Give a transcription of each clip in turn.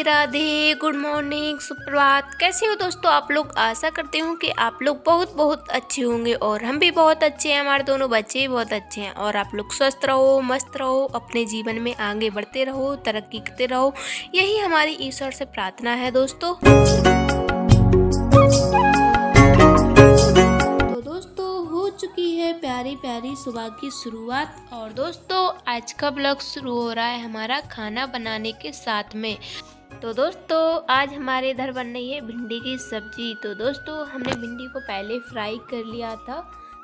Radhe good morning सुप्रभात। कैसे हो दोस्तों आप लोग। आशा करती हूँ कि आप लोग बहुत बहुत अच्छे होंगे और हम भी बहुत अच्छे हैं। हमारे दोनों बच्चे भी बहुत अच्छे हैं और आप लोग स्वस्थ रहो, मस्त रहो, अपने जीवन में आगे बढ़ते रहो, तरक्की करते रहो, यही हमारी ईश्वर से प्रार्थना है दोस्तों। हो चुकी है प्यारी प्यारी सुबह की शुरुआत और दोस्तों आज का ब्लॉग शुरू हो रहा है हमारा खाना बनाने के साथ में। तो दोस्तों आज हमारे इधर बन रही है भिंडी की सब्जी। तो दोस्तों हमने भिंडी को पहले फ्राई कर लिया था,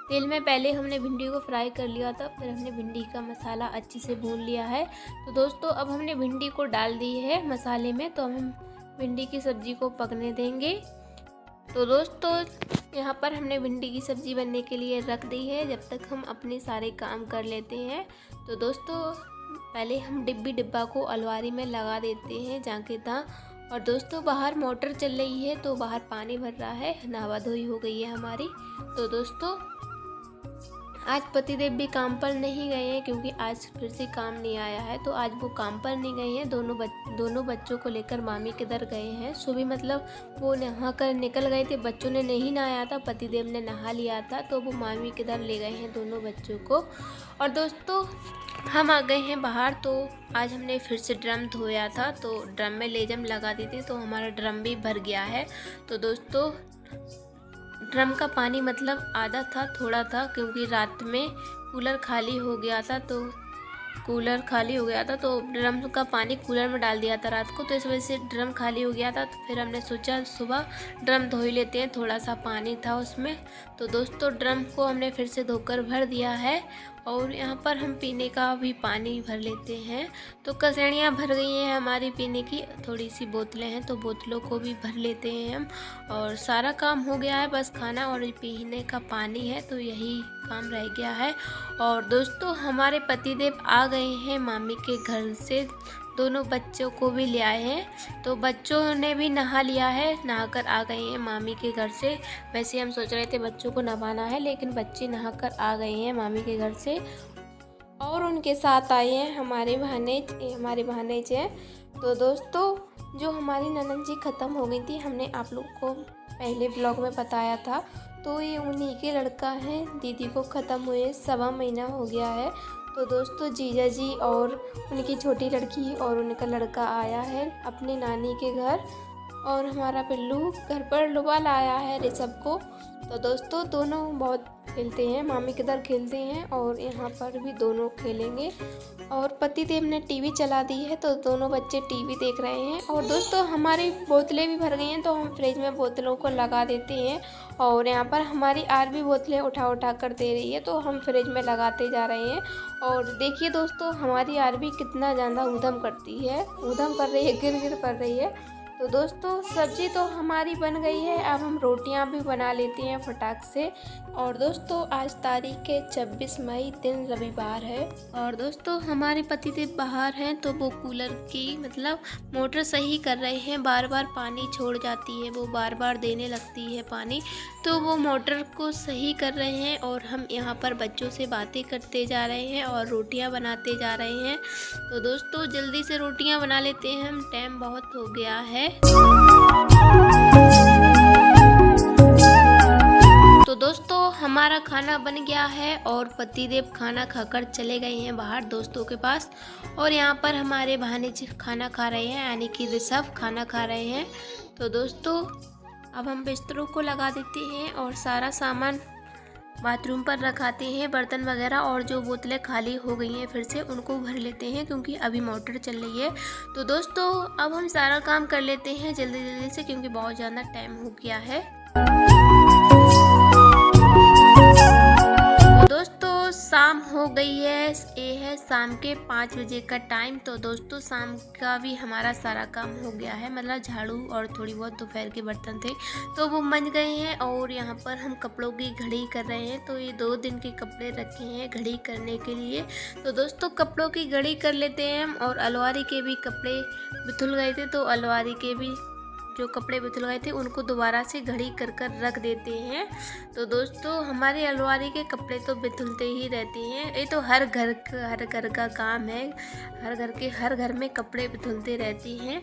तेल में पहले हमने भिंडी को फ्राई कर लिया था, फिर हमने भिंडी का मसाला अच्छे से भून लिया है। तो दोस्तों अब हमने भिंडी को डाल दी है मसाले में, तो हम भिंडी की सब्जी को पकने देंगे। तो दोस्तों यहाँ पर हमने भिंडी की सब्ज़ी बनने के लिए रख दी है, जब तक हम अपने सारे काम कर लेते हैं। तो दोस्तों पहले हम डिब्बा को अलमारी में लगा देते हैं जाके था। और दोस्तों बाहर मोटर चल रही है तो बाहर पानी भर रहा है, नहावा धोई हो गई है हमारी। तो दोस्तों आज पतिदेव भी काम पर नहीं गए हैं क्योंकि आज फिर से काम नहीं आया है, तो आज वो काम पर नहीं गए हैं। दोनों बच्चों को लेकर मामी के दर गए हैं। सुबह मतलब वो नहा कर निकल गए थे, बच्चों ने नहीं नहाया था, पतिदेव ने नहा लिया था, तो वो मामी के दर ले गए हैं दोनों बच्चों को। और दोस्तों हम आ गए हैं बाहर। तो आज हमने फिर से ड्रम धोया था, तो ड्रम में लेजम लगा दी थी, तो हमारा ड्रम भी भर गया है। तो दोस्तों ड्रम का पानी मतलब आधा था, थोड़ा था, क्योंकि रात में कूलर खाली हो गया था, तो ड्रम का पानी कूलर में डाल दिया था रात को, तो इस वजह से ड्रम खाली हो गया था। तो फिर हमने सोचा सुबह ड्रम धो ही लेते हैं, थोड़ा सा पानी था उसमें। तो दोस्तों ड्रम को हमने फिर से धोकर भर दिया है और यहाँ पर हम पीने का भी पानी भर लेते हैं। तो कसेड़ियाँ भर गई हैं हमारी पीने की, थोड़ी सी बोतलें हैं तो बोतलों को भी भर लेते हैं हम। और सारा काम हो गया है, बस खाना और पीने का पानी है, तो यही काम रह गया है। और दोस्तों हमारे पतिदेव आ गए हैं मामी के घर से, दोनों बच्चों को भी ले आए हैं। तो बच्चों ने भी नहा लिया है, नहाकर आ गए हैं मामी के घर से। वैसे हम सोच रहे थे बच्चों को नहवाना है, लेकिन बच्चे नहाकर आ गए हैं मामी के घर से। और उनके साथ आए हैं हमारे भानेज हैं। तो दोस्तों जो हमारी ननद जी ख़त्म हो गई थी, हमने आप लोग को पहले ब्लॉग में बताया था, तो ये उन्हीं के लड़का है। दीदी को ख़त्म हुए 1.25 महीना हो गया है। तो दोस्तों जीजा जी और उनकी छोटी लड़की और उनका लड़का आया है अपनी नानी के घर, और हमारा पिल्लू घर पर लुबा लाया है ऋषभ को। तो दोस्तों दोनों बहुत खेलते हैं, मामी के दर खेलते हैं और यहाँ पर भी दोनों खेलेंगे। और पतिदेव ने टीवी चला दी है, तो दोनों बच्चे टीवी देख रहे हैं। और दोस्तों हमारी बोतलें भी भर गई हैं, तो हम फ्रिज में बोतलों को लगा देते हैं। और यहाँ पर हमारी आर भी बोतलें उठा कर दे रही है, तो हम फ्रिज में लगाते जा रहे हैं। और देखिए दोस्तों हमारी आर भी कितना ज़्यादा ऊधम कर रही है, गिर कर रही है। तो दोस्तों सब्जी तो हमारी बन गई है, अब हम रोटियां भी बना लेते हैं फटाक से। और दोस्तों आज तारीख है 26 मई, दिन रविवार है। और दोस्तों हमारे पतिदेव बाहर हैं, तो वो कूलर की मतलब मोटर सही कर रहे हैं, बार बार पानी छोड़ जाती है, वो बार बार देने लगती है पानी, तो वो मोटर को सही कर रहे हैं। और हम यहाँ पर बच्चों से बातें करते जा रहे हैं और रोटियां बनाते जा रहे हैं। तो दोस्तों जल्दी से रोटियां बना लेते हैं हम, टाइम बहुत हो गया है। तो दोस्तों हमारा खाना बन गया है और पतिदेव खाना खाकर चले गए हैं बाहर दोस्तों के पास। और यहाँ पर हमारे भानेज खाना खा रहे हैं, यानी कि ऋषभ खाना खा रहे हैं। तो दोस्तों अब हम बिस्तरों को लगा देते हैं और सारा सामान बाथरूम पर रखाते हैं, बर्तन वगैरह, और जो बोतलें खाली हो गई हैं फिर से उनको भर लेते हैं क्योंकि अभी मोटर चल रही है। तो दोस्तों अब हम सारा काम कर लेते हैं जल्दी से, क्योंकि बहुत ज़्यादा टाइम हो गया है। तो दोस्तों शाम हो गई है, ये है शाम के 5 बजे का टाइम। तो दोस्तों शाम का भी हमारा सारा काम हो गया है, मतलब झाड़ू और थोड़ी बहुत दोपहर के बर्तन थे तो वो मंज गए हैं। और यहाँ पर हम कपड़ों की घड़ी कर रहे हैं, तो ये 2 दिन के कपड़े रखे हैं घड़ी करने के लिए। तो दोस्तों कपड़ों की घड़ी कर लेते हैं हम। और अलमारी के भी कपड़े बिथुल गए थे, तो अलमारी के भी जो कपड़े बिथुल गए थे उनको दोबारा से घड़ी कर कर रख देते हैं। तो दोस्तों हमारे अलमारी के कपड़े तो बिथुलते ही रहते हैं, ये तो हर घर का काम है, हर घर में कपड़े बिथुलते रहते हैं।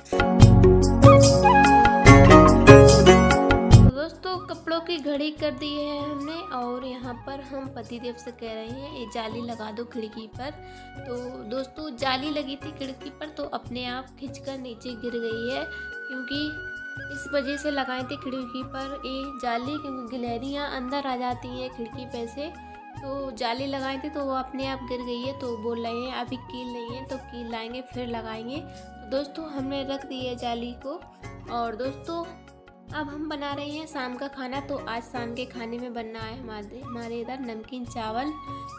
दोस्तों कपड़ों की घड़ी कर दी है हमने और यहाँ पर हम पतिदेव से कह रहे हैं ये जाली लगा दो खिड़की पर। तो दोस्तों जाली लगी थी खिड़की पर तो अपने आप खिंचकर नीचे गिर गई है, क्योंकि इस वजह से लगाई थी खिड़की पर ये जाली, क्योंकि गिलहरियाँ अंदर आ जाती हैं खिड़की पे से। तो जाली लगाई थी तो वो अपने आप गिर गई है। तो बोल रहे हैं अभी कील नहीं है तो कील लाएंगे फिर लगाएंगे। तो दोस्तों हमने रख दी है जाली को। और दोस्तों अब हम बना रहे हैं शाम का खाना। तो आज शाम के खाने में बनना है हमारे इधर नमकीन चावल।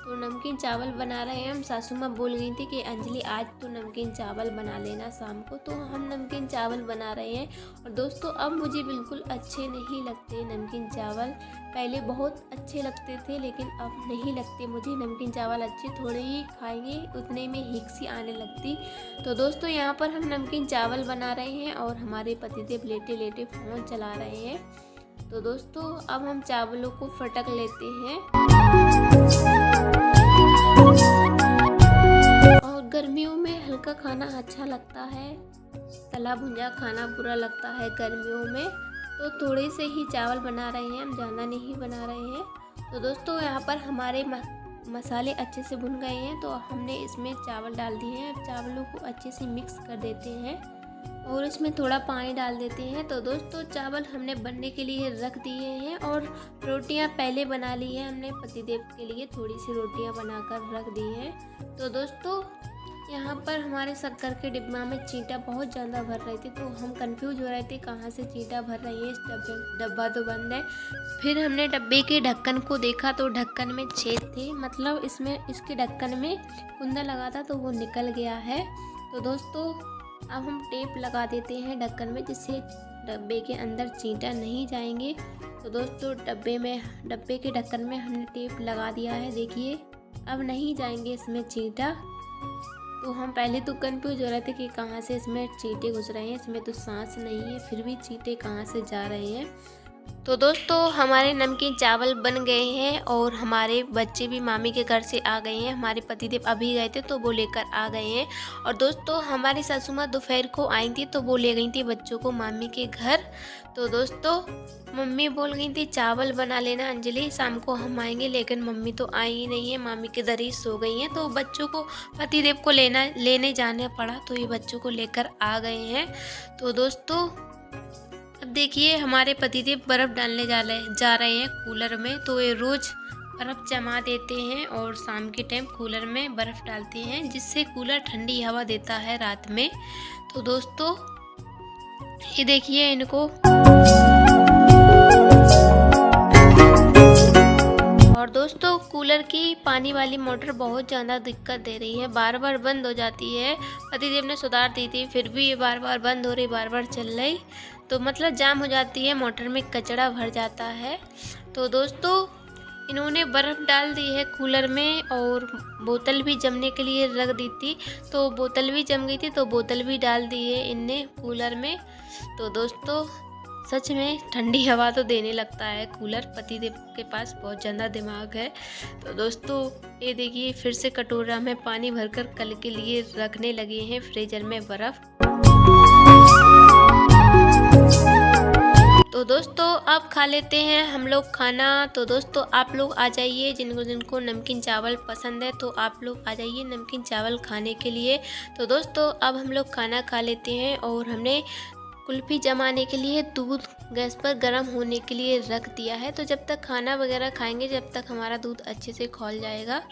तो नमकीन चावल बना रहे हैं हम। सासू माँ बोल गई थी कि अंजलि आज तो नमकीन चावल बना लेना शाम को, तो हम नमकीन चावल बना रहे हैं। और दोस्तों अब मुझे बिल्कुल अच्छे नहीं लगते नमकीन चावल, पहले बहुत अच्छे लगते थे लेकिन अब नहीं लगते मुझे नमकीन चावल अच्छे। थोड़े ही खाएंगे उतने में हिक सी आने लगती। तो दोस्तों यहाँ पर हम नमकीन चावल बना रहे हैं और हमारे पतिदेव लेटे लेटे फ़ोन चला रहे हैं। तो दोस्तों अब हम चावलों को फटक लेते हैं। और गर्मियों में हल्का खाना अच्छा लगता है, तला भुंजा खाना बुरा लगता है गर्मियों में। तो थोड़े से ही चावल बना रहे हैं हम, ज़्यादा नहीं बना रहे हैं। तो दोस्तों यहाँ पर हमारे मसाले अच्छे से भुन गए हैं तो हमने इसमें चावल डाल दिए हैं। चावलों को अच्छे से मिक्स कर देते हैं और इसमें थोड़ा पानी डाल देते हैं। तो दोस्तों चावल हमने बनने के लिए रख दिए हैं और रोटियां पहले बना ली हैं हमने पतिदेव के लिए, थोड़ी सी रोटियां बनाकर रख दी हैं। तो दोस्तों यहाँ पर हमारे शक्कर के डिब्बा में चींटा बहुत ज़्यादा भर रही थी, तो हम कंफ्यूज हो रहे थे कहाँ से चींटा भर रही है, इस डब्बा तो बंद है। फिर हमने डब्बे के ढक्कन को देखा तो ढक्कन में छेद थे, मतलब इसके ढक्कन में कुंदा लगा था तो वो निकल गया है। तो दोस्तों अब हम टेप लगा देते हैं ढक्कन में, जिससे डब्बे के अंदर चींटा नहीं जाएंगे। तो दोस्तों डब्बे के ढक्कन में हमने टेप लगा दिया है, देखिए अब नहीं जाएंगे इसमें चींटा। तो हम पहले तो कंफ्यूज हो रहे थे कि कहाँ से इसमें चींटे घुस रहे हैं, इसमें तो सांस नहीं है फिर भी चींटे कहाँ से जा रहे हैं। तो दोस्तों हमारे नमकीन चावल बन गए हैं और हमारे बच्चे भी मामी के घर से आ गए हैं। हमारे पतिदेव अभी गए थे तो वो लेकर आ गए हैं। और दोस्तों हमारी सासू माँ दोपहर को आई थी तो वो ले गई थी बच्चों को मामी के घर। तो दोस्तों मम्मी बोल गई थी चावल बना लेना अंजलि, शाम को हम आएंगे, लेकिन मम्मी तो आई ही नहीं है, मामी के दर ही सो गई हैं। तो बच्चों को पतिदेव को लेने जाना पड़ा, तो ये बच्चों को लेकर आ गए हैं। तो दोस्तों अब देखिए हमारे पतिदेव बर्फ़ डालने जा रहे हैं कूलर में। तो ये रोज़ बर्फ़ जमा देते हैं और शाम के टाइम कूलर में बर्फ़ डालते हैं, जिससे कूलर ठंडी हवा देता है रात में। तो दोस्तों ये देखिए इनको। और दोस्तों कूलर की पानी वाली मोटर बहुत ज़्यादा दिक्कत दे रही है, बार बार बंद हो जाती है। पतिदेव ने सुधार दी थी फिर भी ये बार बार बंद हो रही, बार बार चल रही, तो मतलब जाम हो जाती है, मोटर में कचरा भर जाता है। तो दोस्तों इन्होंने बर्फ़ डाल दी है कूलर में और बोतल भी जमने के लिए रख दी थी, तो बोतल भी जम गई थी तो बोतल भी डाल दी है इनने कूलर में। तो दोस्तों सच में ठंडी हवा तो देने लगता है कूलर, पतिदेव के पास बहुत ज़्यादा दिमाग है। तो दोस्तों ये देखिए फिर से कटोरा में पानी भरकर कल के लिए रखने लगे हैं फ्रीजर में बर्फ़। तो दोस्तों अब खा लेते हैं हम लोग खाना। तो दोस्तों आप लोग आ जाइए, जिनको नमकीन चावल पसंद है तो आप लोग आ जाइए नमकीन चावल खाने के लिए। तो दोस्तों अब हम लोग खाना खा लेते हैं और हमने कुल्फ़ी जमाने के लिए दूध गैस पर गर्म होने के लिए रख दिया है। तो जब तक खाना वगैरह खाएंगे जब तक हमारा दूध अच्छे से खौल जाएगा।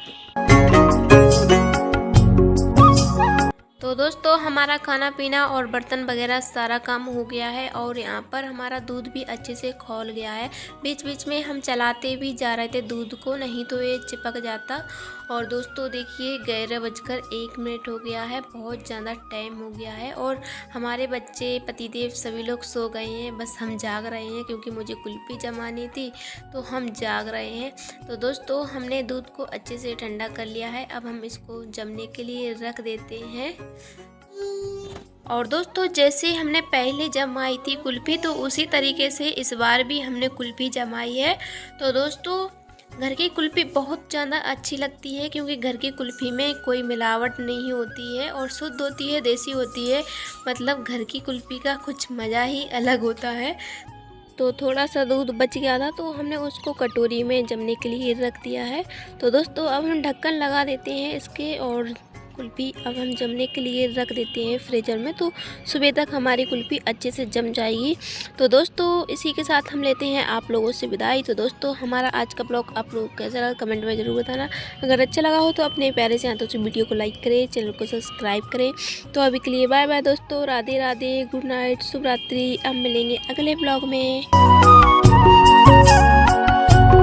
तो दोस्तों हमारा खाना पीना और बर्तन वगैरह सारा काम हो गया है और यहाँ पर हमारा दूध भी अच्छे से खौल गया है। बीच बीच में हम चलाते भी जा रहे थे दूध को, नहीं तो ये चिपक जाता। और दोस्तों देखिए 11:01 हो गया है, बहुत ज़्यादा टाइम हो गया है और हमारे बच्चे पतिदेव सभी लोग सो गए हैं, बस हम जाग रहे हैं क्योंकि मुझे कुल्फ़ी जमानी थी तो हम जाग रहे हैं। तो दोस्तों हमने दूध को अच्छे से ठंडा कर लिया है, अब हम इसको जमने के लिए रख देते हैं। और दोस्तों जैसे हमने पहले जमाई थी कुल्फ़ी, तो उसी तरीके से इस बार भी हमने कुल्फ़ी जमाई है। तो दोस्तों घर की कुल्फ़ी बहुत ज़्यादा अच्छी लगती है, क्योंकि घर की कुल्फ़ी में कोई मिलावट नहीं होती है और शुद्ध होती है, देसी होती है। मतलब घर की कुल्फ़ी का कुछ मज़ा ही अलग होता है। तो थोड़ा सा दूध बच गया था, तो हमने उसको कटोरी में जमने के लिए रख दिया है। तो दोस्तों अब हम ढक्कन लगा देते हैं इसके, और कुल्फ़ी अब हम जमने के लिए रख देते हैं फ्रीज़र में। तो सुबह तक हमारी कुल्फ़ी अच्छे से जम जाएगी। तो दोस्तों इसी के साथ हम लेते हैं आप लोगों से विदाई। तो दोस्तों हमारा आज का ब्लॉग आप लोग कैसा लगा कमेंट में ज़रूर बताना। अगर अच्छा लगा हो तो अपने प्यारे से हाथों से वीडियो को लाइक करें, चैनल को सब्सक्राइब करें। तो अभी के लिए बाय बाय दोस्तों, राधे राधे, गुड नाइट, शुभ रात्रि। अब मिलेंगे अगले ब्लॉग में।